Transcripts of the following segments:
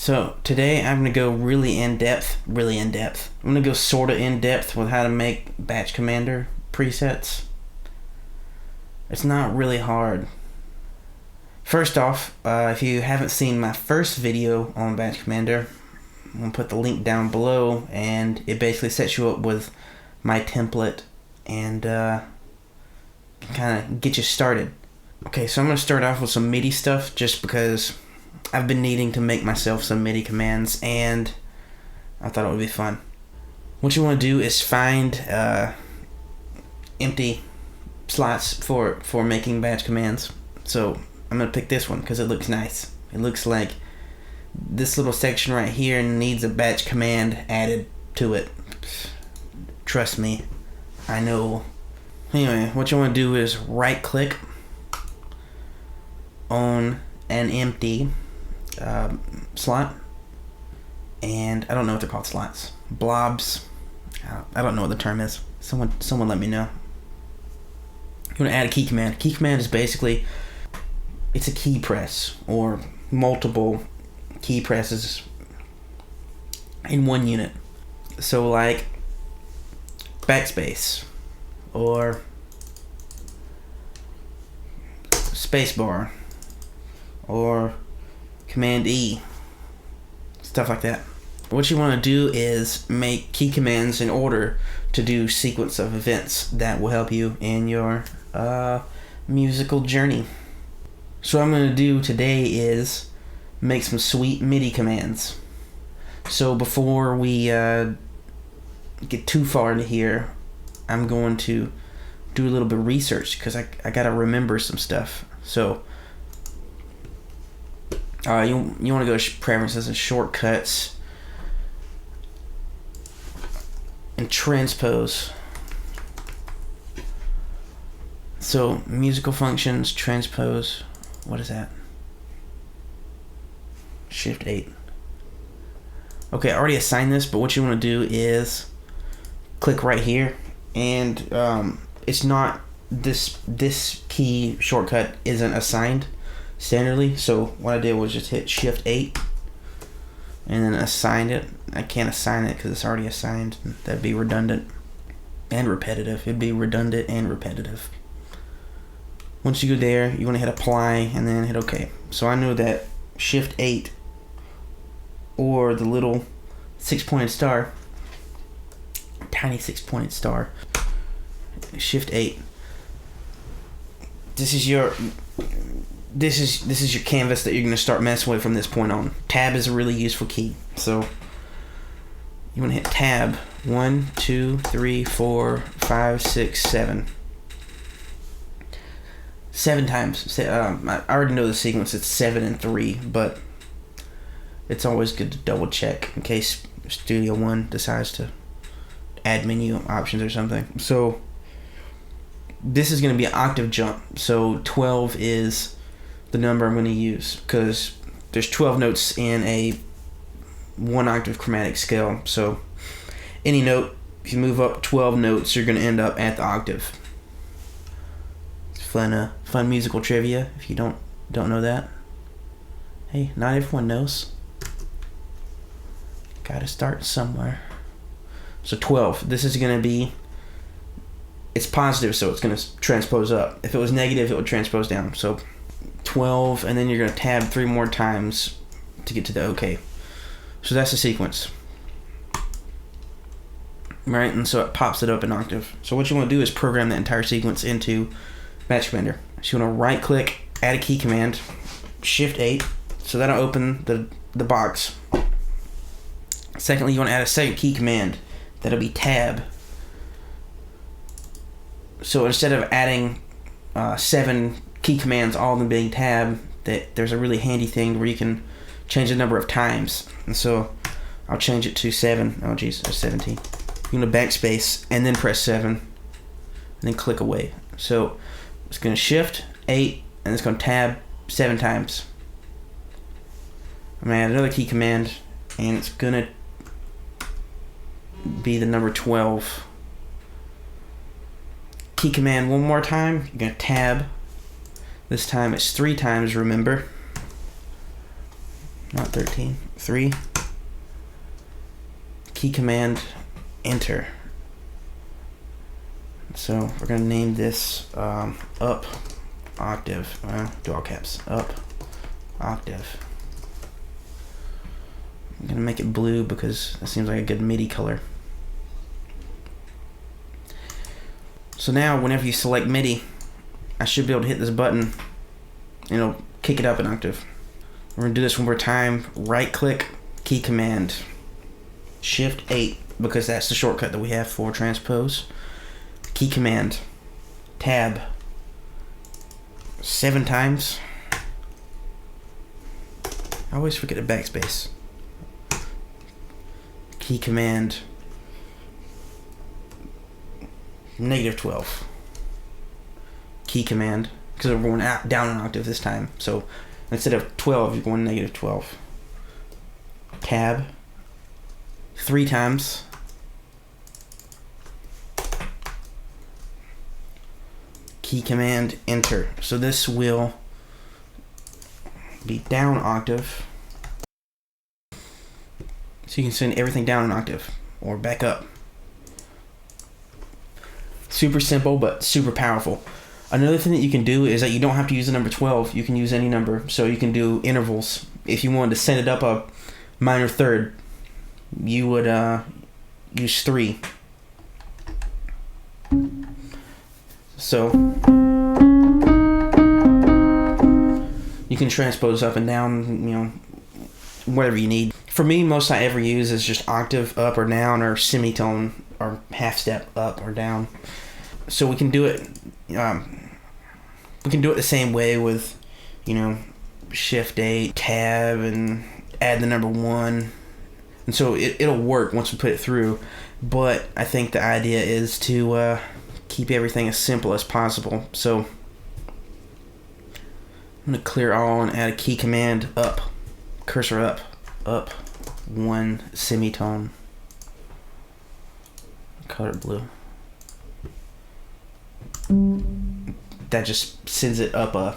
So today I'm going to go really in depth. I'm going to go sort of in depth with how to make Batch Commander presets. It's not really hard. First off, if you haven't seen my first video on Batch Commander, I'm going to put the link down below, and it basically sets you up with my template and kind of get you started. Okay, so I'm going to start off with some MIDI stuff just because I've been needing to make myself some MIDI commands, and I thought it would be fun. What you want to do is find empty slots for making batch commands. So I'm going to pick this one because it looks nice. It looks like this little section right here needs a batch command added to it. Trust me, I know. Anyway, what you want to do is right click on an empty slot, and I don't know what they're called, slots, blobs. I don't know what the term is. Someone let me know. You want to add a key command. Key command is basically, it's a key press or multiple key presses in one unit. So like backspace or spacebar or Command E, stuff like that. What you want to do is make key commands in order to do sequence of events that will help you in your musical journey. So what I'm going to do today is make some sweet MIDI commands. So before we get too far into here, I'm going to do a little bit of research because I got to remember some stuff. So you want to go to preferences and shortcuts and transpose. So musical functions, transpose, what is that? Shift 8. Okay, I already assigned this, but what you want to do is click right here, and it's not this key shortcut isn't assigned standardly, so what I did was just hit Shift 8 and then assign it. I can't assign it because it's already assigned. That'd be redundant and repetitive. It'd be redundant and repetitive. Once you go there, you want to hit apply and then hit OK. So I know that Shift 8 or the little 6-pointed star, tiny 6-pointed star, Shift 8. This is your canvas that you're going to start messing with from this point on. Tab is a really useful key. So you want to hit tab 1, 2, 3, 4, 5, 6, 7. 7 times. I already know the sequence. It's 7 and 3, but it's always good to double check in case Studio One decides to add menu options or something. So this is going to be an octave jump. So 12 is the number I'm going to use because there's 12 notes in a 1 octave chromatic scale. So any note, if you move up 12 notes, you're going to end up at the octave. It's fun musical trivia if you don't know that. Hey, not everyone knows. Gotta start somewhere. So 12. This is going to be, it's positive, so it's going to transpose up. If it was negative, it would transpose down. So 12, and then you're going to tab 3 more times to get to the OK. So that's the sequence. Right, and so it pops it up in octave. So what you want to do is program that entire sequence into Batch Commander. So you want to right click, add a key command, Shift 8, so that'll open the box. Secondly, you want to add a second key command. That'll be tab. So instead of adding 7 key commands, all of them being tab, there's a really handy thing where you can change the number of times. And so I'll change it to 7. Oh geez, there's 17. You're going to backspace and then press 7 and then click away. So it's going to Shift 8 and it's going to tab 7 times. I'm going to add another key command and it's going to be the number 12. Key command one more time. You're going to tab. This time it's 3 times, remember. not 13. 3. Key command, enter. So we're gonna name this up octave. Do all caps. Up octave. I'm gonna make it blue because that seems like a good MIDI color. So now whenever you select MIDI, I should be able to hit this button and it'll kick it up an octave. We're gonna do this one more time. Right click, key command, Shift 8, because that's the shortcut that we have for transpose. Key command, tab, 7 times. I always forget the backspace. Key command, -12. Key command, because we're going down an octave this time. So instead of 12, you're going -12. Tab, 3 times. Key command, enter. So this will be down octave. So you can send everything down an octave or back up. Super simple, but super powerful. Another thing that you can do is that you don't have to use the number 12. You can use any number. So you can do intervals. If you wanted to send it up a minor third, you would use 3. So you can transpose up and down, you know, whatever you need. For me, most I ever use is just octave up or down, or semitone or half step up or down. So we can do it. We can do it the same way with, you know, Shift 8, tab, and add the number 1. And so it'll work once we put it through. But I think the idea is to keep everything as simple as possible. So I'm going to clear all and add a key command, up, cursor up, 1 semitone, color blue. That just sends it up a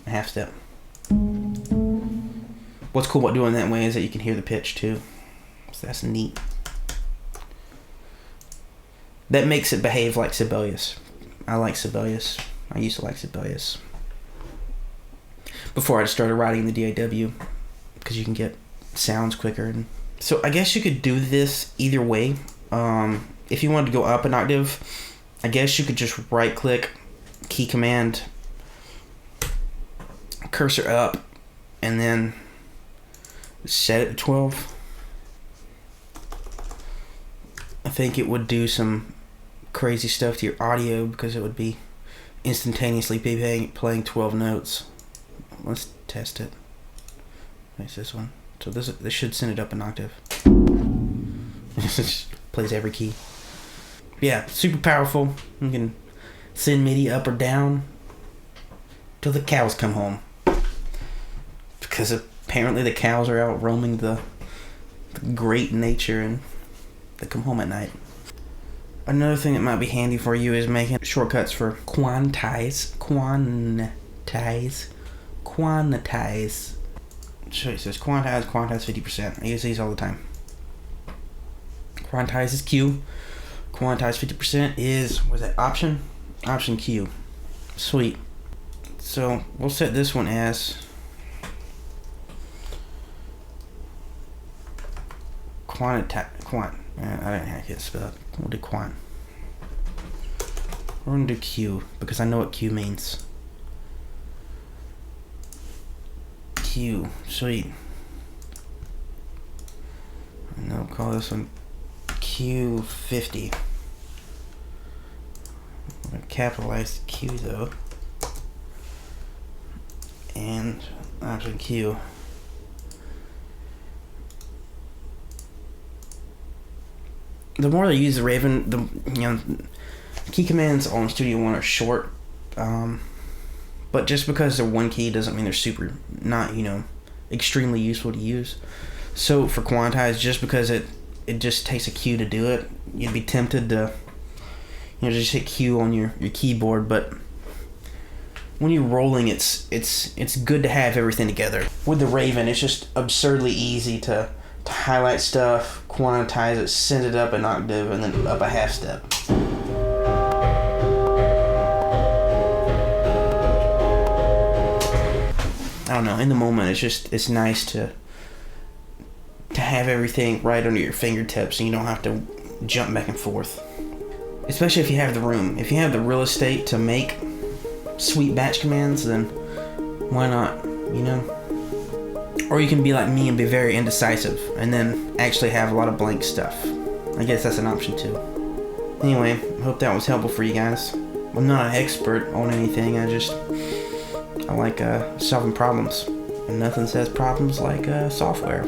half step. What's cool about doing that way is that you can hear the pitch too. So that's neat. That makes it behave like Sibelius. I like Sibelius. I used to like Sibelius before I started writing the DAW, because you can get sounds quicker. And so I guess you could do this either way. If you wanted to go up an octave, I guess you could just right click, key command, cursor up, and then set it to 12. I think it would do some crazy stuff to your audio, because it would be instantaneously playing 12 notes. Let's test it. It's this one. So this should send it up an octave. It just plays every key. Yeah, super powerful. You can send MIDI up or down till the cows come home, because apparently the cows are out roaming the great nature and they come home at night. Another thing that might be handy for you is making shortcuts for Quantize. So it says Quantize 50%. I use these all the time. Quantize is Q. Quantize 50% is, was that option? Option Q. Sweet. So we'll set this one as quant. I can't spell it. We'll do quant. We're gonna do Q because I know what Q means. Q, sweet. And I'll call this one Q50. I'm gonna capitalize Q though. And option Q. The more I use the Raven, the key commands on Studio One are short, but just because they're one key doesn't mean they're super not extremely useful to use. So for Quantize, just because it just takes a Q to do it, you'd be tempted to just hit Q on your keyboard, but when you're rolling, it's good to have everything together. With the Raven, it's just absurdly easy to highlight stuff, quantize it, send it up an octave, and then up a half step. I don't know, in the moment, it's nice to have everything right under your fingertips and you don't have to jump back and forth. Especially if you have the room. If you have the real estate to make sweet batch commands, then why not, you know? Or you can be like me and be very indecisive and then actually have a lot of blank stuff. I guess that's an option too. Anyway, I hope that was helpful for you guys. I'm not an expert on anything, I like solving problems. And nothing says problems like software.